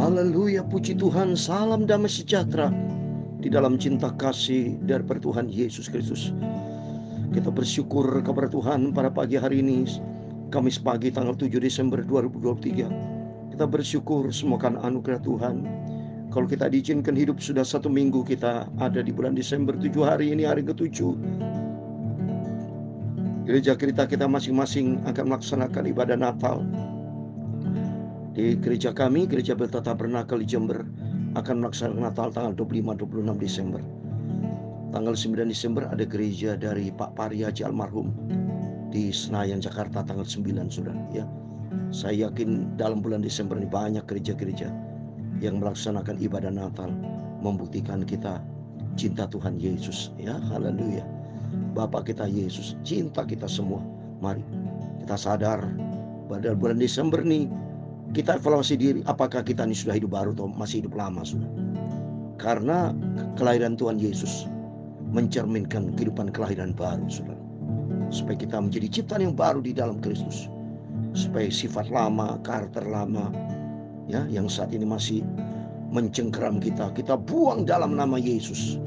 Haleluya, puji Tuhan, salam damai sejahtera di dalam cinta kasih dari Tuhan Yesus Kristus. Kita bersyukur kepada Tuhan pada pagi hari ini, Kamis pagi tanggal 7 Desember 2023. Kita bersyukur semoga anugerah Tuhan. Kalau kita diizinkan hidup sudah 1 minggu kita ada di bulan Desember, 7 hari ini hari ke-7. Gereja kita masing-masing akan melaksanakan ibadah Natal. Di gereja kami, Gereja Bethel Tabernakel di Jember, akan melaksanakan Natal tanggal 25-26 Desember. Tanggal 9 Desember ada gereja dari Pak Pari Haji almarhum di Senayan, Jakarta tanggal 9, saudara. Ya, saya yakin dalam bulan Desember ini banyak gereja-gereja yang melaksanakan ibadah Natal, membuktikan kita cinta Tuhan Yesus. Ya, haleluya. Bapa kita Yesus, cinta kita semua. Mari kita sadar pada bulan Desember ini kita evaluasi diri, apakah kita ini sudah hidup baru atau masih hidup lama, sudah. Karena kelahiran Tuhan Yesus mencerminkan kehidupan kelahiran baru, saudara. Supaya kita menjadi ciptaan yang baru di dalam Kristus. Supaya sifat lama, karakter lama, ya, yang saat ini masih mencengkeram kita buang dalam nama Yesus.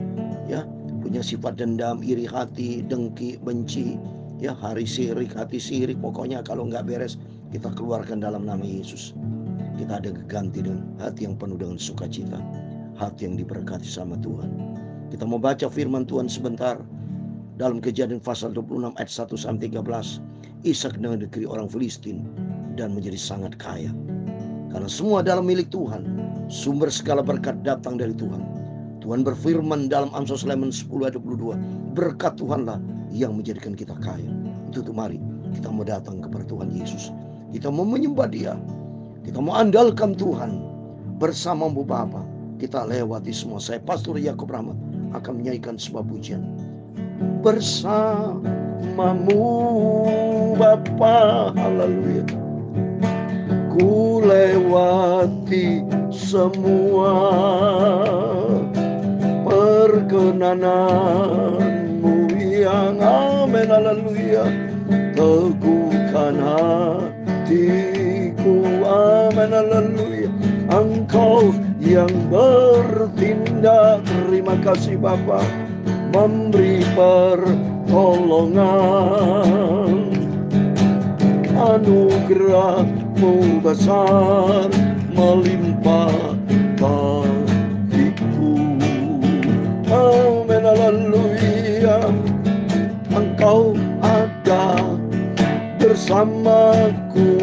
Ya, punya sifat dendam, iri hati, dengki, benci, ya, hari sirik, hati sirik, pokoknya kalau nggak beres kita keluarkan dalam nama Yesus. Kita ada ganti dengan hati yang penuh dengan sukacita, hati yang diberkati sama Tuhan. Kita mau baca firman Tuhan sebentar dalam Kejadian pasal 26 ayat 1-13. Ishak dengan negeri orang Filistin dan menjadi sangat kaya. Karena semua dalam milik Tuhan, sumber segala berkat datang dari Tuhan. Tuhan berfirman dalam Amsal Sulaiman 10 ayat 22, berkat Tuhanlah yang menjadikan kita kaya. Itu tuh, mari kita mau datang kepada Tuhan Yesus. Kita mau menyembah Dia. Kita mau andalkan Tuhan. Bersama-Mu Bapa, kita lewati semua. Saya Pastor Yakub Rahmat akan menyanyikan sebuah pujian. Bersama-Mu Bapa, haleluya. Ku lewati semua perkenanan-Mu yang amin, haleluya. Teguhkan hatiku, amin, haleluya. Engkau yang bertindak, terima kasih Bapa, memberi pertolongan. Anugerah-Mu besar melimpah bagiku, amin, haleluya. Engkau ada bersamaku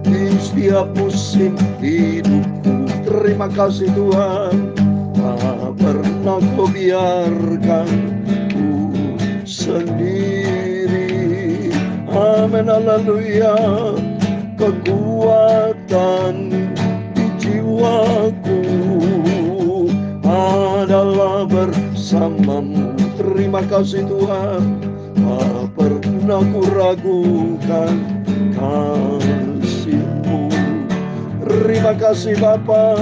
di setiap musim hidupku. Terima kasih Tuhan, tak pernah Kau biarkan ku sendiri, amin, haleluya. Kekuatan di jiwaku adalah bersama-Mu. Terima kasih Tuhan, tak pernah ku ragukan kasih-Mu. Terima kasih Bapa,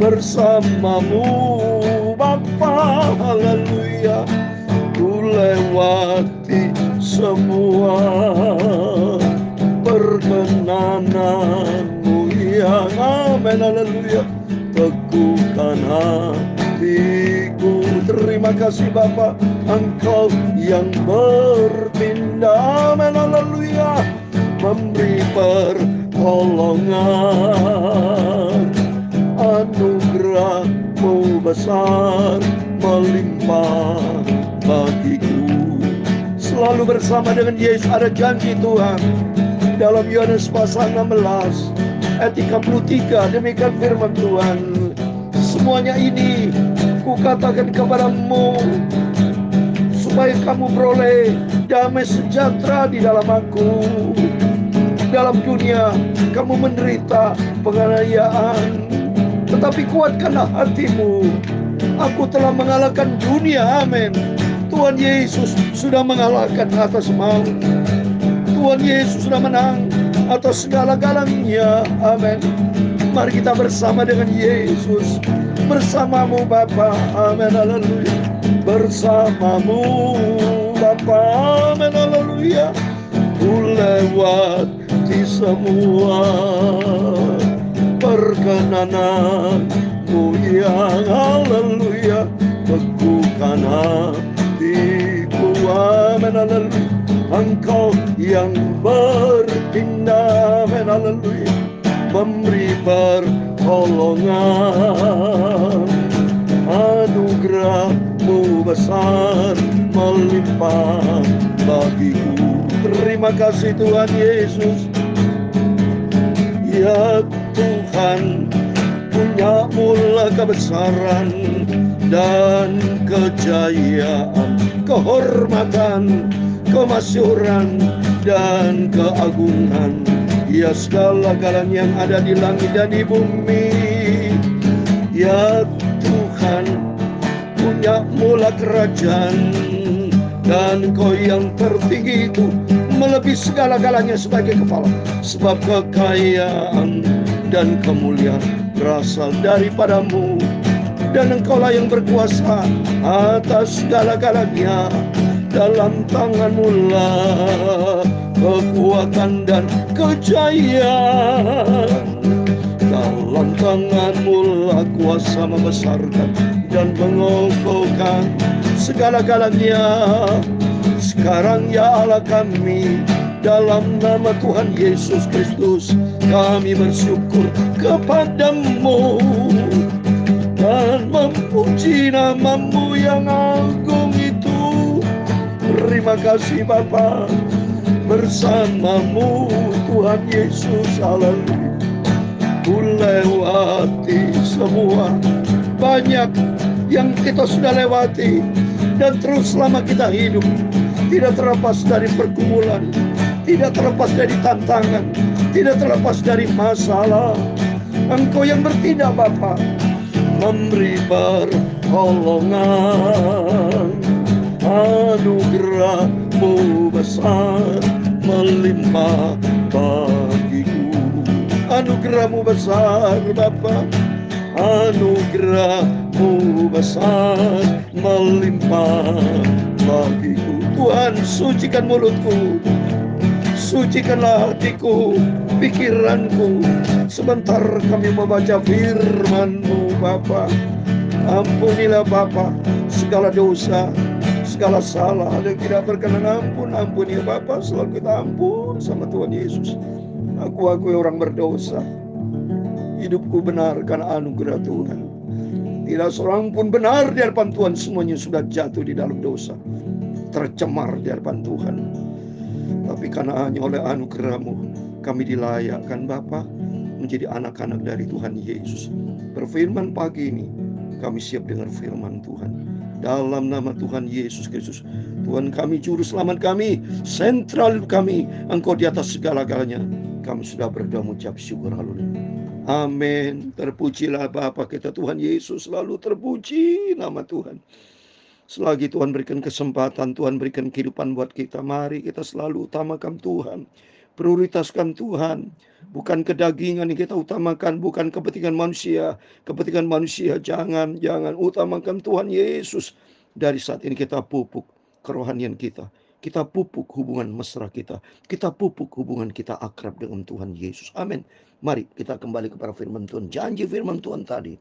bersama-Mu Bapa, haleluya. Ku lewati semua perkenanan-Mu yang amin, haleluya. Teguhkan hatiku. Terima kasih Bapa, Engkau yang bertindak, amin, haleluya. Memberi pertolongan. Anugerah-Mu besar melimpah bagiku. Selalu bersama dengan Yesus ada janji Tuhan. Dalam Yohanes pasal 16 ayat 33, demikian firman Tuhan. Semuanya ini kukatakan kepadamu supaya kamu beroleh damai sejahtera di dalam Aku. Dalam dunia kamu menderita penganiayaan, tetapi kuatkanlah hatimu. Aku telah mengalahkan dunia, amin. Tuhan Yesus sudah mengalahkan atas maut. Tuhan Yesus sudah menang atas segala-galanya, amin. Mari kita bersama dengan Yesus. Bersama-Mu Bapa, amin, haleluya. Bersama-Mu Bapa, amin, haleluya. Ku lewati semua perkara kekenanganmu yang haleluya teguhkan hatiku. Amin haleluya. Engkau yang bertindak, amin haleluya, memberi pertolongan. Anugerah-Mu besar melimpah bagiku. Terima kasih Tuhan Yesus. Ya Tuhan, punya-Mu kebesaran dan kejayaan, kehormatan, kemasyhuran dan keagungan. Ya segala-galanya yang ada di langit dan di bumi. Ya Tuhan, punya-Mu kerajaan, dan Kau yang tertinggi itu melebihi segala-galanya sebagai kepala. Sebab kekayaan dan kemuliaan berasal daripada-Mu, dan Engkaulah yang berkuasa atas segala-galanya. Dalam tangan-Mu lah kekuatan dan kejayaan. Dalam tangan-Mu lah kuasa membesarkan dan mengokohkan segala-galanya. Sekarang ya Allah kami, dalam nama Tuhan Yesus Kristus, kami bersyukur kepada-Mu dan memuji nama-Mu yang agung itu. Terima kasih Bapa, bersama-Mu Tuhan Yesus, haleluya. Ku lewati semua, banyak yang kita sudah lewati, dan terus selama kita hidup, tidak terlepas dari pergumulan, tidak terlepas dari tantangan, tidak terlepas dari masalah. Engkau yang bertindak Bapa, memberi pertolongan. Anugerah-Mu besar melimpah bagiku. Anugerah-Mu besar Bapa, anugerah-Mu besar melimpah bagiku. Tuhan, sucikan mulutku, sucikanlah hatiku, pikiranku. Sebentar kami membaca firman-Mu Bapa. Ampunilah Bapa segala dosa, segala salah yang tidak berkenan. Ampun ya Bapa, selalu kita ampun sama Tuhan Yesus. Aku orang berdosa, hidupku benar karena anugerah Tuhan. Tidak seorang pun benar di hadapan Tuhan, semuanya sudah jatuh di dalam dosa, tercemar di hadapan Tuhan. Tapi karena hanya oleh anugerah-Mu kami dilayakkan Bapa menjadi anak-anak dari Tuhan Yesus. Berfirman pagi ini, kami siap dengar firman Tuhan. Dalam nama Tuhan Yesus Kristus, Tuhan kami, juru selamat kami, sentral kami, Engkau di atas segala-galanya. Kami sudah berdoa mengucap syukur, haleluya. Amin. Terpujilah Bapa kita Tuhan Yesus, selalu terpuji nama Tuhan. Selagi Tuhan berikan kesempatan, Tuhan berikan kehidupan buat kita, mari kita selalu utamakan Tuhan, prioritaskan Tuhan. Bukan kedagingan yang kita utamakan, bukan kepentingan manusia. Kepentingan manusia jangan utamakan Tuhan Yesus. Dari saat ini kita pupuk kerohanian kita. Kita pupuk hubungan mesra kita. Kita pupuk hubungan kita akrab dengan Tuhan Yesus. Amin. Mari kita kembali kepada firman Tuhan. Janji firman Tuhan tadi,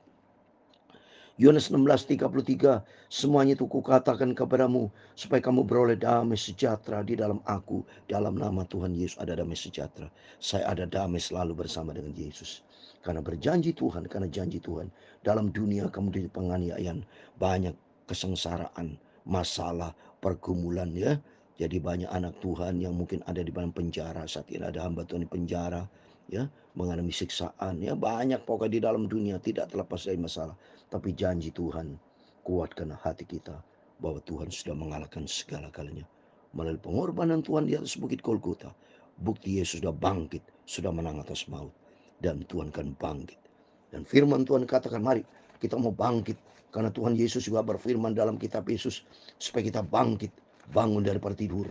Yohanes 16:33, semuanya itu kukatakan kepadamu supaya kamu beroleh damai sejahtera di dalam aku. Dalam nama Tuhan Yesus ada damai sejahtera. Saya ada damai selalu bersama dengan Yesus. Karena berjanji Tuhan, karena janji Tuhan, dalam dunia kamu di penganiayaan, banyak kesengsaraan, masalah, pergumulan ya. Jadi banyak anak Tuhan yang mungkin ada di dalam penjara. Saat ini ada hamba Tuhan di penjara ya, mengalami siksaan ya, banyak pokoknya di dalam dunia, tidak terlepas dari masalah. Tapi janji Tuhan, kuatkan hati kita bahwa Tuhan sudah mengalahkan segala-galanya melalui pengorbanan Tuhan di atas bukit Golgota. Bukti Yesus sudah bangkit, sudah menang atas maut, dan Tuhan kan bangkit. Dan firman Tuhan katakan, mari kita mau bangkit, karena Tuhan Yesus juga berfirman dalam kitab Yesus supaya kita bangkit, bangun daripada tidur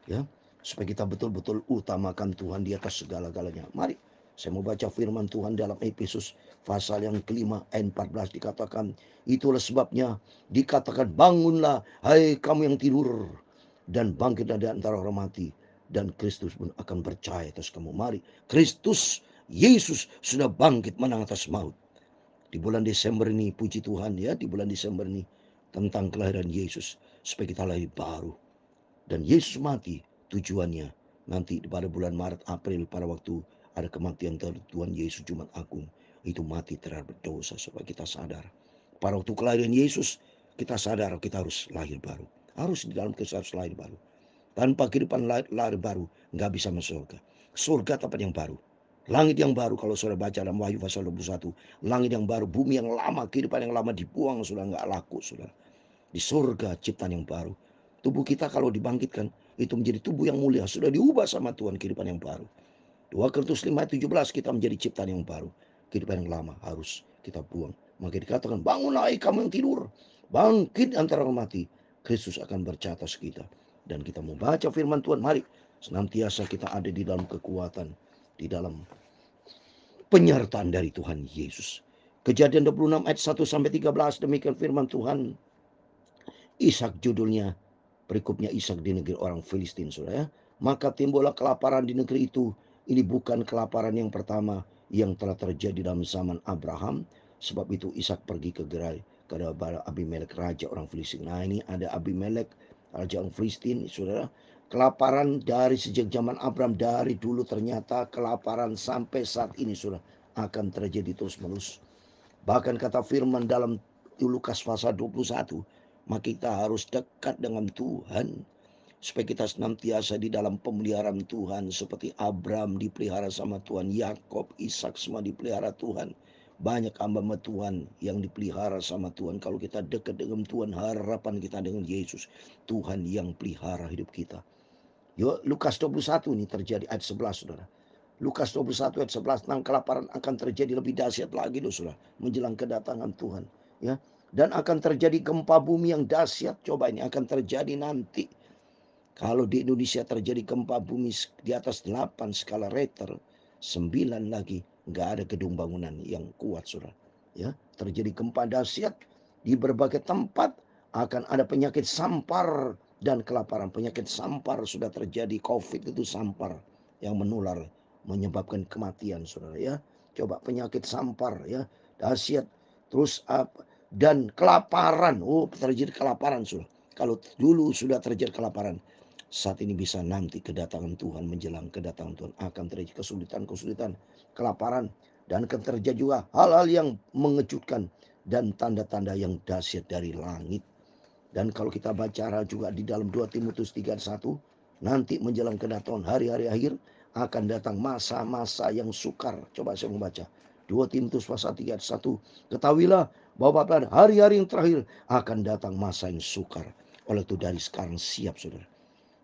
ya, supaya kita betul-betul utamakan Tuhan di atas segala-galanya. Mari saya mau baca firman Tuhan dalam Efesus pasal yang kelima ayat 14, dikatakan, itulah sebabnya dikatakan, bangunlah hai kamu yang tidur, dan bangkitlah di antara orang mati, dan Kristus pun akan percaya atas kamu. Mari, Kristus Yesus sudah bangkit menang atas maut. Di bulan Desember ini, puji Tuhan ya, di bulan Desember ini tentang kelahiran Yesus, supaya kita lahir baru. Dan Yesus mati tujuannya nanti pada bulan Maret April, pada waktu ada kematian Tuhan Yesus Jumat Agung, itu mati terhadap dosa, supaya kita sadar pada waktu kelahiran Yesus kita sadar kita harus lahir baru, harus di dalam Kristus harus lahir baru. Tanpa kehidupan lahir baru nggak bisa masuk surga. Surga tempat yang baru, langit yang baru. Kalau saudara baca dalam Wahyu pasal 21, langit yang baru, bumi yang lama, kehidupan yang lama dibuang, sudah nggak laku, sudah di surga ciptaan yang baru. Tubuh kita kalau dibangkitkan itu menjadi tubuh yang mulia, sudah diubah sama Tuhan, kehidupan yang baru. 2 Korintus 5:17, kita menjadi ciptaan yang baru. Kehidupan yang lama harus kita buang. Maka dikatakan, bangunlah kamu yang tidur, bangkit antara orang mati, Kristus akan bercata atas kita. Dan kita mau baca firman Tuhan, mari senantiasa kita ada di dalam kekuatan, di dalam penyertaan dari Tuhan Yesus. Kejadian 26 ayat 1-13, demikian firman Tuhan. Ishak judulnya, berikutnya Ishak di negeri orang Filistin, saudara ya. Maka timbullah kelaparan di negeri itu. Ini bukan kelaparan yang pertama yang telah terjadi dalam zaman Abraham. Sebab itu Ishak pergi ke Gerar kepada Abimelek, raja orang Filistin. Nah, ini ada Abimelek, raja orang Filistin, saudara. Kelaparan dari sejak zaman Abraham, dari dulu ternyata kelaparan sampai saat ini, saudara, akan terjadi terus menerus. Bahkan kata firman dalam Lukas pasal 21, maka kita harus dekat dengan Tuhan, supaya kita senantiasa di dalam pemeliharaan Tuhan, seperti Abraham dipelihara sama Tuhan, Yakob, Ishak semua dipelihara Tuhan. Banyak hamba Tuhan yang dipelihara sama Tuhan. Kalau kita dekat dengan Tuhan, harapan kita dengan Yesus, Tuhan yang pelihara hidup kita. Yuk, Lukas 21 ini terjadi ayat 11, saudara. Lukas 21 ayat 11, tentang kelaparan akan terjadi lebih dahsyat lagi, saudara, menjelang kedatangan Tuhan, ya. Dan akan terjadi gempa bumi yang dahsyat. Coba, ini akan terjadi nanti. Kalau di Indonesia terjadi gempa bumi di atas 8 skala Richter, 9 lagi, nggak ada gedung bangunan yang kuat, saudara. Ya, terjadi gempa dahsyat di berbagai tempat, akan ada penyakit sampar dan kelaparan. Penyakit sampar sudah terjadi, COVID itu sampar yang menular, menyebabkan kematian, saudara ya. Coba, penyakit sampar ya, dahsyat. Terus dan kelaparan, terjadi kelaparan, saudara. Kalau dulu sudah terjadi kelaparan, saat ini bisa nanti kedatangan Tuhan, menjelang kedatangan Tuhan akan terjadi kesulitan-kesulitan, kelaparan, dan akan terjadi juga hal-hal yang mengejutkan dan tanda-tanda yang dahsyat dari langit. Dan kalau kita baca juga di dalam 2 Timotius 3:1, nanti menjelang kedatangan hari-hari akhir akan datang masa-masa yang sukar. Coba saya membaca 2 Timotius pasal 3:1, ketahuilah bahwa pada hari-hari yang terakhir akan datang masa yang sukar. Oleh itu dari sekarang siap, saudara.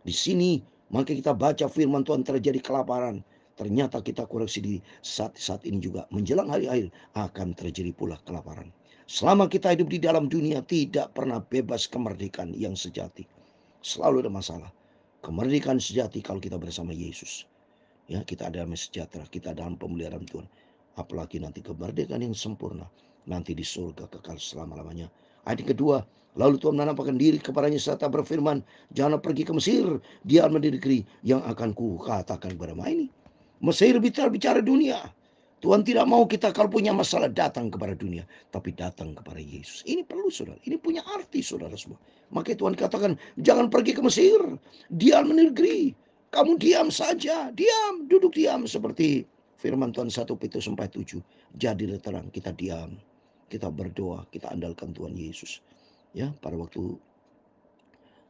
Di sini maka kita baca firman Tuhan, terjadi kelaparan. Ternyata kita koreksi diri, saat ini juga menjelang hari akhir akan terjadi pula kelaparan. Selama kita hidup di dalam dunia, tidak pernah bebas kemerdekaan yang sejati. Selalu ada masalah. Kemerdekaan sejati kalau kita bersama Yesus, ya, kita ada damai sejahtera, kita dalam pemeliharaan Tuhan. Apalagi nanti kemerdekaan yang sempurna, nanti di surga kekal selama-lamanya. Ayat kedua, lalu Tuhan menampakkan diri kepadanya serta berfirman, janganlah pergi ke Mesir, diamlah di negeri yang akan kukatakan kepadamu. Ini Mesir bicara dunia. Tuhan tidak mau kita kalau punya masalah datang kepada dunia, tapi datang kepada Yesus. Ini perlu, saudara. Ini punya arti, saudara semua. Makanya Tuhan katakan, jangan pergi ke Mesir, diam di negeri. Kamu diam saja, diam, duduk diam, seperti firman Tuhan 1 Petrus 4:7. Jadilah terang, kita diam, kita berdoa, kita andalkan Tuhan Yesus. Ya, pada waktu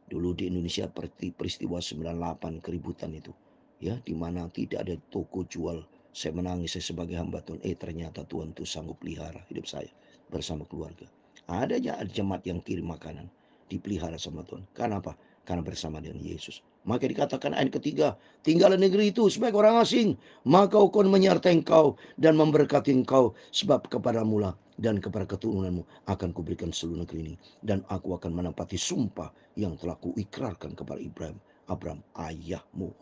dulu di Indonesia peristiwa 98 keributan itu, ya, di mana tidak ada toko jual. Saya menangis, saya sebagai hamba Tuhan, ternyata Tuhan itu sanggup pelihara hidup saya bersama keluarga. Ada jemaat yang kirim makanan, dipelihara sama Tuhan. Karena apa? Karena bersama dengan Yesus. Maka dikatakan ayat ketiga, tinggallah negeri itu sebagai orang asing, maka akan menyertai engkau dan memberkati engkau, sebab kepadamu lah dan kepada keturunanmu akan kuberikan seluruh negeri ini, dan aku akan menepati sumpah yang telah kuikrarkan kepada Abraham ayahmu.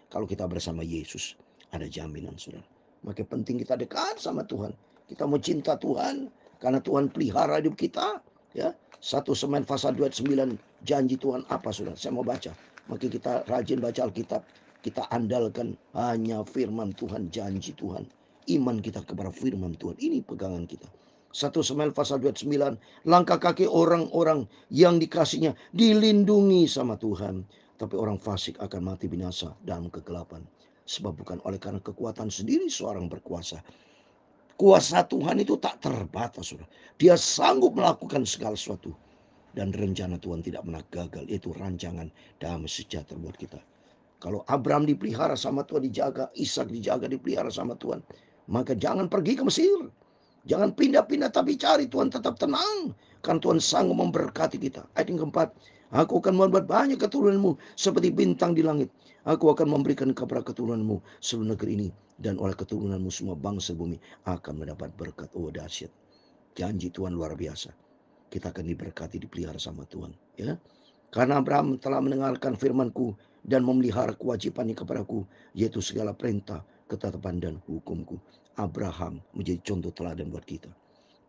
Kalau kita bersama Yesus, ada jaminan, saudara. Maka penting kita dekat sama Tuhan. Kita mau cinta Tuhan, karena Tuhan pelihara hidup kita. Ya, 1 Samuel pasal 2 ayat 9, janji Tuhan apa, saudara? Saya mau baca. Maka kita rajin baca Alkitab. Kita andalkan hanya firman Tuhan, janji Tuhan. iman kita kepada firman Tuhan. Ini pegangan kita. 1 Samuel pasal 29, langkah kaki orang-orang yang dikasihnya dilindungi sama Tuhan. Tapi orang fasik akan mati binasa dalam kegelapan. Sebab bukan oleh karena kekuatan sendiri seorang berkuasa. Kuasa Tuhan itu tak terbatas, saudara. Dia sanggup melakukan segala sesuatu. Dan rencana Tuhan tidak pernah gagal. Itu rancangan damai sejahtera buat kita. Kalau Abraham dipelihara sama Tuhan, dijaga, Ishak dijaga, dipelihara sama Tuhan, maka jangan pergi ke Mesir. Jangan pindah-pindah, tapi cari Tuhan, tetap tenang. Kan Tuhan sanggup memberkati kita. Ayat yang keempat, aku akan membuat banyak keturunanmu seperti bintang di langit. Aku akan memberikan kepada keturunanmu seluruh negeri ini. Dan oleh keturunanmu semua bangsa bumi akan mendapat berkat. Oh dahsyat. Janji Tuhan luar biasa. Kita akan diberkati, dipelihara sama Tuhan. Ya. Karena Abraham telah mendengarkan firman-Ku dan memelihara kewajibannya kepadaku, yaitu segala perintah, ketetapan dan hukum-Ku. Abraham menjadi contoh teladan buat kita.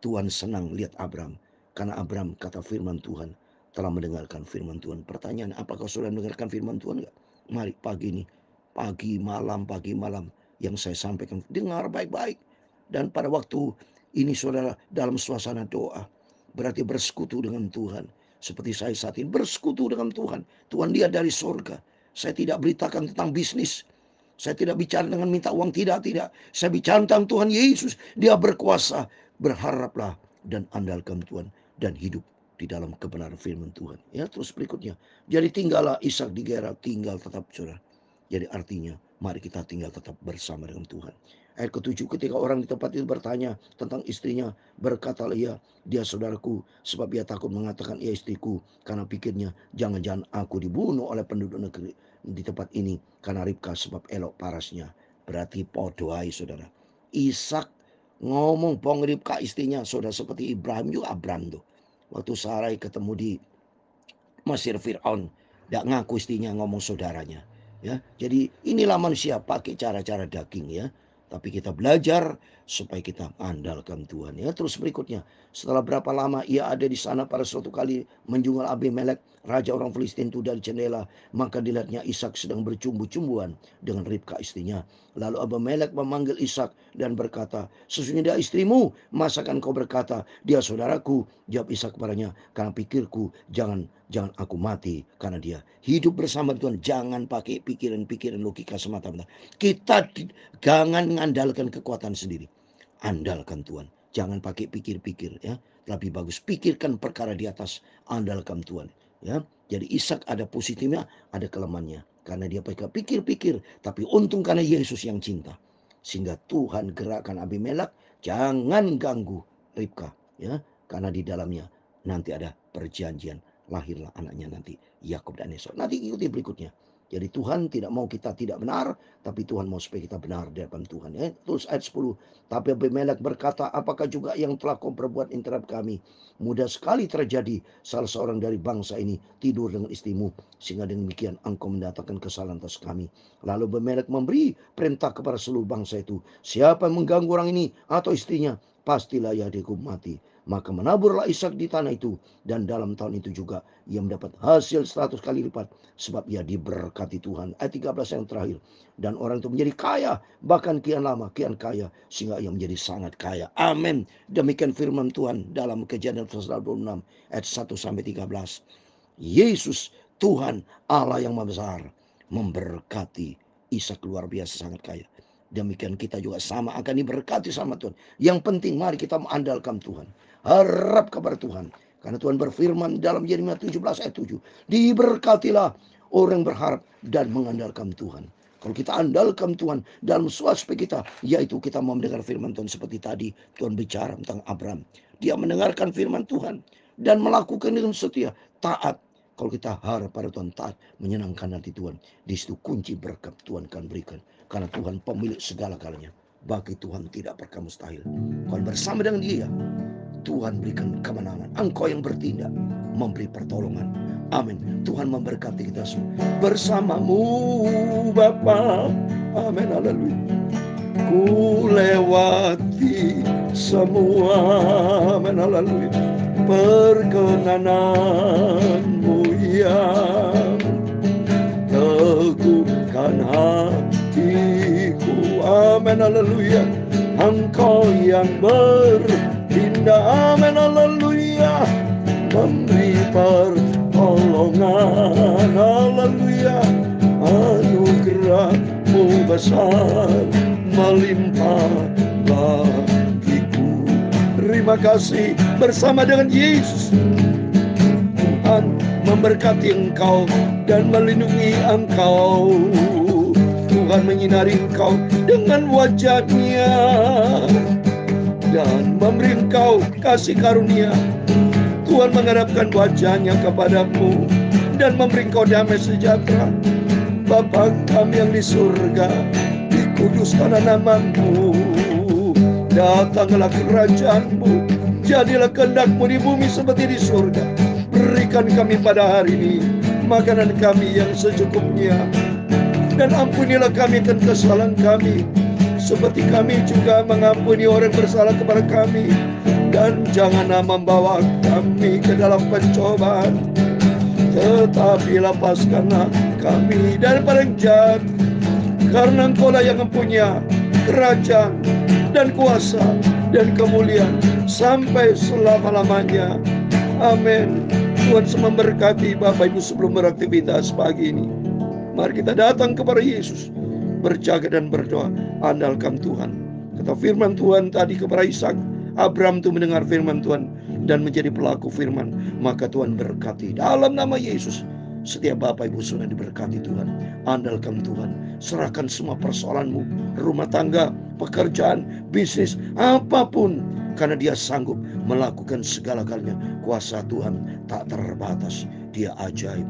Tuhan senang lihat Abraham, karena Abraham kata firman Tuhan, telah mendengarkan firman Tuhan. Pertanyaan, apakah saudara mendengarkan firman Tuhan enggak? Mari pagi ini, pagi malam, yang saya sampaikan, dengar baik-baik. Dan pada waktu ini saudara dalam suasana doa, berarti bersekutu dengan Tuhan. Seperti saya saat ini bersekutu dengan Tuhan. Tuhan lihat dari surga. Saya tidak beritakan tentang bisnis. Saya tidak bicara dengan minta uang. Tidak. Saya bicara tentang Tuhan Yesus. Dia berkuasa. Berharaplah dan andalkan Tuhan. Dan hidup di dalam kebenaran firman Tuhan. Ya, terus berikutnya. Jadi tinggallah Ishak di Gerar. Tinggal tetap, saudara. Jadi artinya mari kita tinggal tetap bersama dengan Tuhan. Ayat ke-7, ketika orang di tempat itu bertanya tentang istrinya, berkatalah ia, dia saudaraku, sebab ia takut mengatakan ia istriku, karena pikirnya jangan-jangan aku dibunuh oleh penduduk negeri di tempat ini, karena Ribka sebab elok parasnya. Berarti podoai, saudara. Ishak ngomong pong Ribka istrinya, saudara, seperti Ibrahim juga Abraham tuh. Waktu Sarai ketemu di Mesir, Fir'aun, tidak ngaku istrinya, ngomong saudaranya. Ya, jadi inilah manusia pakai cara-cara daging ya. Tapi kita belajar supaya kita andalkan Tuhan ya. Terus berikutnya, setelah berapa lama ia ada di sana, pada suatu kali menjunggal Abimelek, raja orang Filistin itu dari jendela, maka dilihatnya Ishak sedang bercumbu-cumbuan dengan Ribka istrinya. Lalu Abimelek memanggil Ishak dan berkata, sesungguhnya dia istrimu, masakan kau berkata dia saudaraku? Jawab Ishak kepadanya, karena pikirku jangan aku mati karena dia. Hidup bersama Tuhan jangan pakai pikiran-pikiran logika semata-mata. Kita jangan mengandalkan kekuatan sendiri. Andalkan Tuhan. Jangan pakai pikir-pikir ya. Lebih bagus pikirkan perkara di atas, andalkan Tuhan ya. Jadi Ishak ada positifnya, ada kelemahannya. Karena dia pakai pikir-pikir, tapi untung karena Yesus yang cinta. Sehingga Tuhan gerakkan Abimelek, jangan ganggu Ribka ya, karena di dalamnya nanti ada perjanjian, lahirlah anaknya nanti, Yakub dan Esau. Nanti ikuti berikutnya. Jadi Tuhan tidak mau kita tidak benar, tapi Tuhan mau supaya kita benar di hadapan Tuhan. Ya. Terus ayat 10. Tapi Abimelek berkata, apakah juga yang telah kau perbuat terhadap kami? Mudah sekali terjadi salah seorang dari bangsa ini tidur dengan istrimu, sehingga demikian engkau mendatangkan kesalahan atas kami. Lalu Abimelek memberi perintah kepada seluruh bangsa itu, siapa yang mengganggu orang ini atau istrinya, pastilah ia dihukum mati. Maka menaburlah Ishak di tanah itu, dan dalam tahun itu juga ia mendapat hasil 100 kali lipat, sebab ia diberkati Tuhan. Ayat 13 yang terakhir. Dan orang itu menjadi kaya, bahkan kian lama kian kaya, sehingga ia menjadi sangat kaya. Amin. Demikian firman Tuhan dalam Kejadian pasal 26 ayat 1 sampai 13. Yesus Tuhan Allah yang Maha Besar memberkati Ishak luar biasa sangat kaya. Demikian kita juga sama akan diberkati sama Tuhan. Yang penting mari kita mengandalkan Tuhan. Harap kepada Tuhan. Karena Tuhan berfirman dalam Yeremia 17 ayat 7. Diberkatilah orang berharap dan mengandalkan Tuhan. Kalau kita andalkan Tuhan dalam suasana kita, yaitu kita mau mendengar firman Tuhan seperti tadi Tuhan bicara tentang Abraham. Dia mendengarkan firman Tuhan dan melakukan dengan setia, taat. Kalau kita harap pada Tuhan, taat, menyenangkan hati Tuhan, di situ kunci berkat Tuhan akan berikan. Karena Tuhan pemilik segala-galanya. Bagi Tuhan tidak perkara mustahil. Kalau bersama dengan Dia, Tuhan berikan kemenangan. Engkau yang bertindak, memberi pertolongan. Amin. Tuhan memberkati kita semua. Bersamamu Bapa. Amin. Haleluya. Ku lewati semua, amin, haleluya, perkenananmu yang teguhkan hatiku, amin, haleluya. Engkau yang bertindak, amin, haleluya, memberi pertolongan, haleluya, anugerah-Mu besar melimpah bagiku. Terima kasih, bersama dengan Yesus Tuhan memberkati engkau dan melindungi engkau. Tuhan menyinari engkau dengan wajah-Nya dan memberi engkau kasih karunia. Tuhan menghadapkan wajah-Nya kepadamu dan memberi engkau damai sejahtera. Bapa kami yang di surga, dikuduskanlah nama-Mu, datanglah kerajaan-Mu, jadilah kehendak-Mu di bumi seperti di surga. Berikan kami pada hari ini makanan kami yang secukupnya, dan ampunilah kami akan kesalahan kami, seperti kami juga mengampuni orang bersalah kepada kami. Dan janganlah membawa kami ke dalam pencobaan, tetapi lepaskanlah kami daripada yang jahat. Karena Engkau-lah yang mempunyai kerajaan dan kuasa dan kemuliaan sampai selama-lamanya. Amin. Tuhan memberkati Bapak Ibu sebelum beraktivitas pagi ini. Mari kita datang kepada Yesus, berjaga dan berdoa, andalkan Tuhan. Kata firman Tuhan tadi kepada Ishak, Abraham itu mendengar firman Tuhan dan menjadi pelaku firman, maka Tuhan berkati. Dalam nama Yesus, setiap Bapak Ibu sudah diberkati Tuhan. Andalkan Tuhan, serahkan semua persoalanmu, rumah tangga, pekerjaan, bisnis, apapun, karena Dia sanggup melakukan segala-galanya. Kuasa Tuhan tak terbatas, Dia ajaib,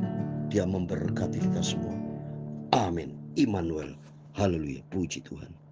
Dia memberkati kita semua. Amin. Immanuel. Haleluya. Puji Tuhan.